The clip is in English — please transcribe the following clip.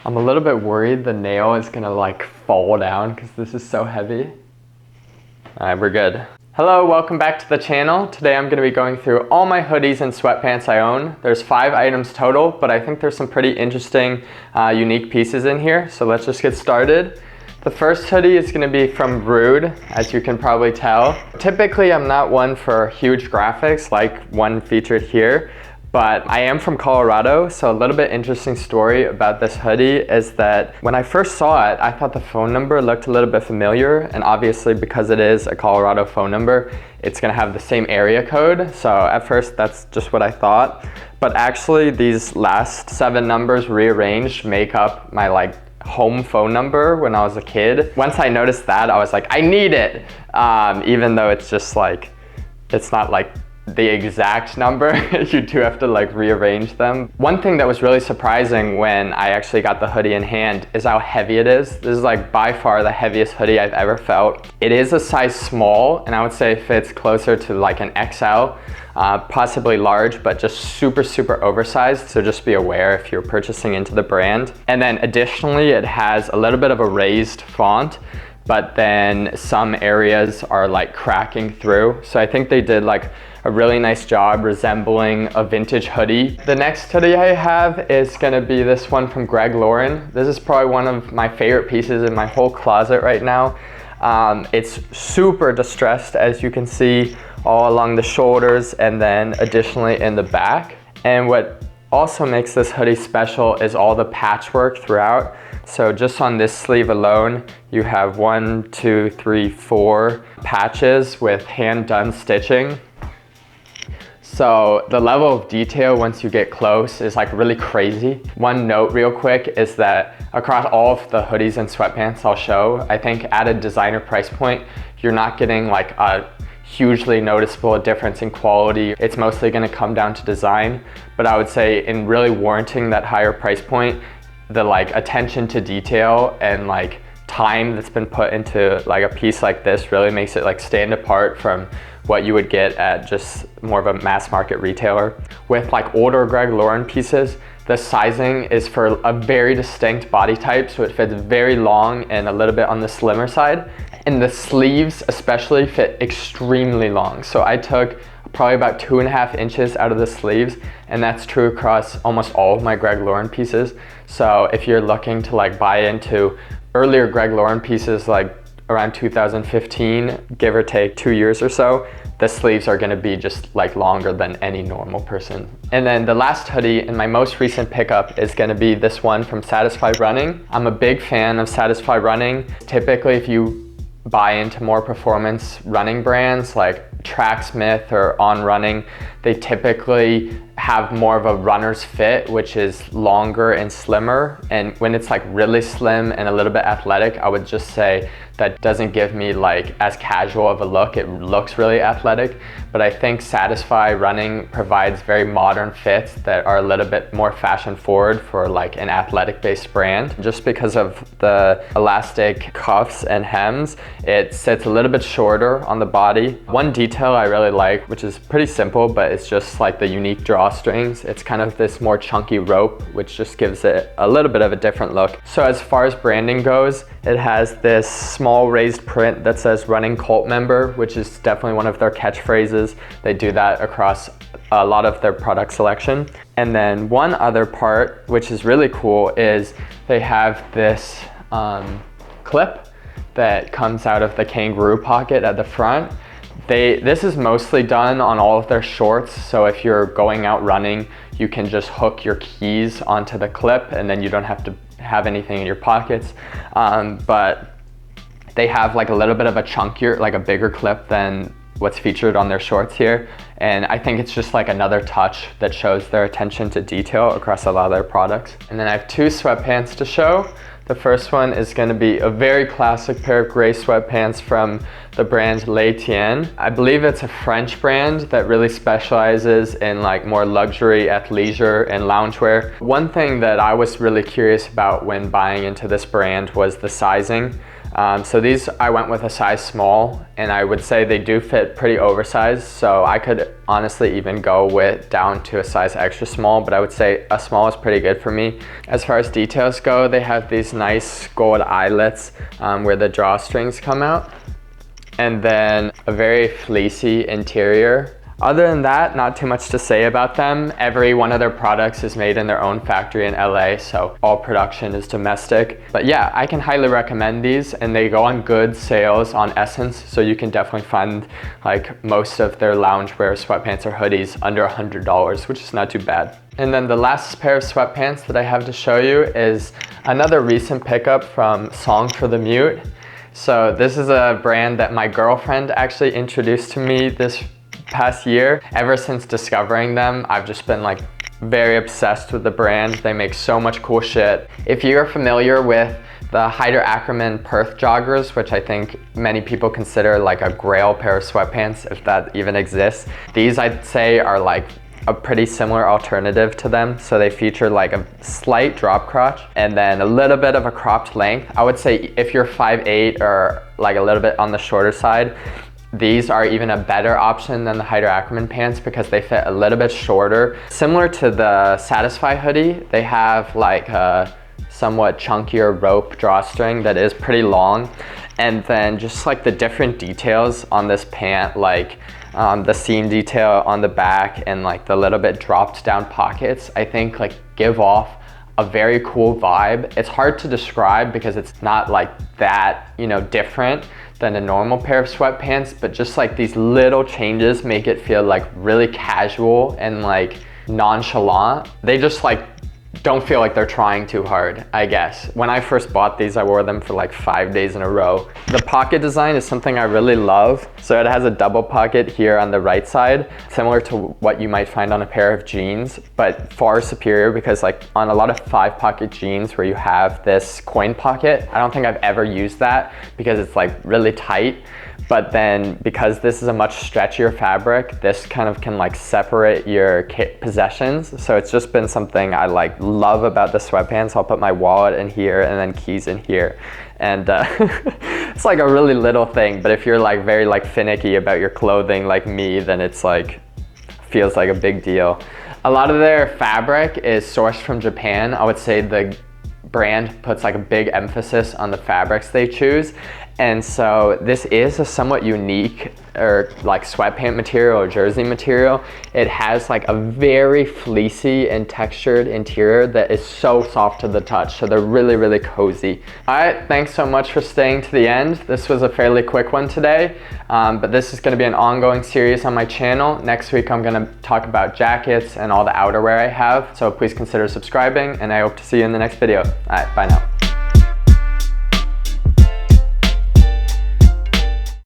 I'm a little bit worried the nail is gonna like fall down because this is so heavy. All right, we're good. Hello, welcome back to the channel. Today I'm gonna be going through all my hoodies and sweatpants I own. There's 5 items total, but I think there's some pretty interesting, unique pieces in here. So let's just get started. The first hoodie is gonna be from Rhude, as you can probably tell. Typically, I'm not one for huge graphics like one featured here, but I am from Colorado, so a little bit interesting story about this hoodie is that when I first saw it, I thought the phone number looked a little bit familiar, and obviously because it is a Colorado phone number, it's gonna have the same area code. So at first, that's just what I thought. But actually, these last 7 numbers rearranged make up my home phone number when I was a kid. Once I noticed that, I was like, I need it! Even though it's just it's not like the exact number, you do have to rearrange them. One thing that was really surprising when I actually got the hoodie in hand is how heavy it is. This is by far the heaviest hoodie I've ever felt. It is a size small, and I would say it fits closer to an XL, possibly large, but just super, super oversized. So just be aware if you're purchasing into the brand. And then additionally, it has a little bit of a raised font, but then some areas are cracking through. So I think they did a really nice job resembling a vintage hoodie. The next hoodie I have is gonna be this one from Greg Lauren. This is probably one of my favorite pieces in my whole closet right now. It's super distressed, as you can see, all along the shoulders and then additionally in the back. And what also makes this hoodie special is all the patchwork throughout. So just on this sleeve alone, you have 1, 2, 3, 4 patches with hand-done stitching. So the level of detail once you get close is really crazy. One note real quick is that across all of the hoodies and sweatpants I'll show, I think at a designer price point, you're not getting a hugely noticeable difference in quality. It's mostly gonna come down to design, but I would say in really warranting that higher price point, the attention to detail and time that's been put into a piece like this really makes it stand apart from what you would get at just more of a mass market retailer. With older Greg Lauren pieces, the sizing is for a very distinct body type, so it fits very long and a little bit on the slimmer side. And the sleeves especially fit extremely long. So I took probably about 2.5 inches out of the sleeves, and that's true across almost all of my Greg Lauren pieces. So if you're looking to buy into earlier Greg Lauren pieces around 2015, give or take 2 years or so, the sleeves are gonna be just longer than any normal person. And then the last hoodie in my most recent pickup is gonna be this one from Satisfy Running. I'm a big fan of Satisfy Running. Typically, if you buy into more performance running brands like Tracksmith or On Running, they typically have more of a runner's fit, which is longer and slimmer. And when it's really slim and a little bit athletic, I would just say that doesn't give me as casual of a look. It looks really athletic, but I think Satisfy Running provides very modern fits that are a little bit more fashion forward for an athletic based brand. Just because of the elastic cuffs and hems, it sits a little bit shorter on the body. One detail I really like, which is pretty simple, but it's just the unique drawstrings. It's kind of this more chunky rope, which just gives it a little bit of a different look. So as far as branding goes, it has this small raised print that says Running Cult Member, which is definitely one of their catchphrases. They do that across a lot of their product selection. And then one other part, which is really cool, is they have this clip that comes out of the kangaroo pocket at the front. This is mostly done on all of their shorts, so if you're going out running, you can just hook your keys onto the clip and then you don't have to have anything in your pockets. But they have a little bit of a chunkier, a bigger clip than what's featured on their shorts here. And I think it's just another touch that shows their attention to detail across a lot of their products. And then I have 2 sweatpants to show. The first one is going to be a very classic pair of gray sweatpants from the brand Tien. I believe it's a French brand that really specializes in more luxury athleisure and loungewear. One thing that I was really curious about when buying into this brand was the sizing. So these I went with a size small, and I would say they do fit pretty oversized, so I could honestly even go with down to a size extra small, but I would say a small is pretty good for me. As far as details go, they have these nice gold eyelets where the drawstrings come out, and then a very fleecy interior. Other than that, not too much to say about them. Every one of their products is made in their own factory in LA, so all production is domestic. But yeah, I can highly recommend these, and they go on good sales on Essence, so you can definitely find like most of their loungewear sweatpants or hoodies under $100, which is not too bad. And then the last pair of sweatpants that I have to show you is another recent pickup from Song for the Mute. So this is a brand that my girlfriend actually introduced to me this past year. Ever since discovering them, I've just been like very obsessed with the brand. They make so much cool shit. If you're familiar with the Hyder Ackerman Perth joggers, which I think many people consider like a grail pair of sweatpants, if that even exists, these I'd say are like a pretty similar alternative to them. So they feature like a slight drop crotch and then a little bit of a cropped length. I would say if you're 5'8" or like a little bit on the shorter side, these are even a better option than the Hyder Ackerman pants because they fit a little bit shorter. Similar to the Satisfy hoodie, they have like a somewhat chunkier rope drawstring that is pretty long. And then just like the different details on this pant, like the seam detail on the back and like the little bit dropped down pockets, I think like give off a very cool vibe. It's hard to describe because it's not like that, you know, different than a normal pair of sweatpants, but just like these little changes make it feel like really casual and like nonchalant. They just like don't feel like they're trying too hard, I guess. When I first bought these, I wore them for like 5 days in a row. The pocket design is something I really love. So it has a double pocket here on the right side, similar to what you might find on a pair of jeans, but far superior because like on a lot of 5-pocket jeans where you have this coin pocket, I don't think I've ever used that because it's like really tight. But then because this is a much stretchier fabric, this kind of can like separate your possessions. So it's just been something I like love about the sweatpants. I'll put my wallet in here and then keys in here. And it's like a really little thing, but if you're like very like finicky about your clothing like me, then it's like, feels like a big deal. A lot of their fabric is sourced from Japan. I would say the brand puts like a big emphasis on the fabrics they choose. And so this is a somewhat unique or like sweatpant material or jersey material. It has like a very fleecy and textured interior that is so soft to the touch. So they're really, really cozy. All right, thanks so much for staying to the end. This was a fairly quick one today, but this is gonna be an ongoing series on my channel. Next week, I'm gonna talk about jackets and all the outerwear I have. So please consider subscribing and I hope to see you in the next video. All right, bye now.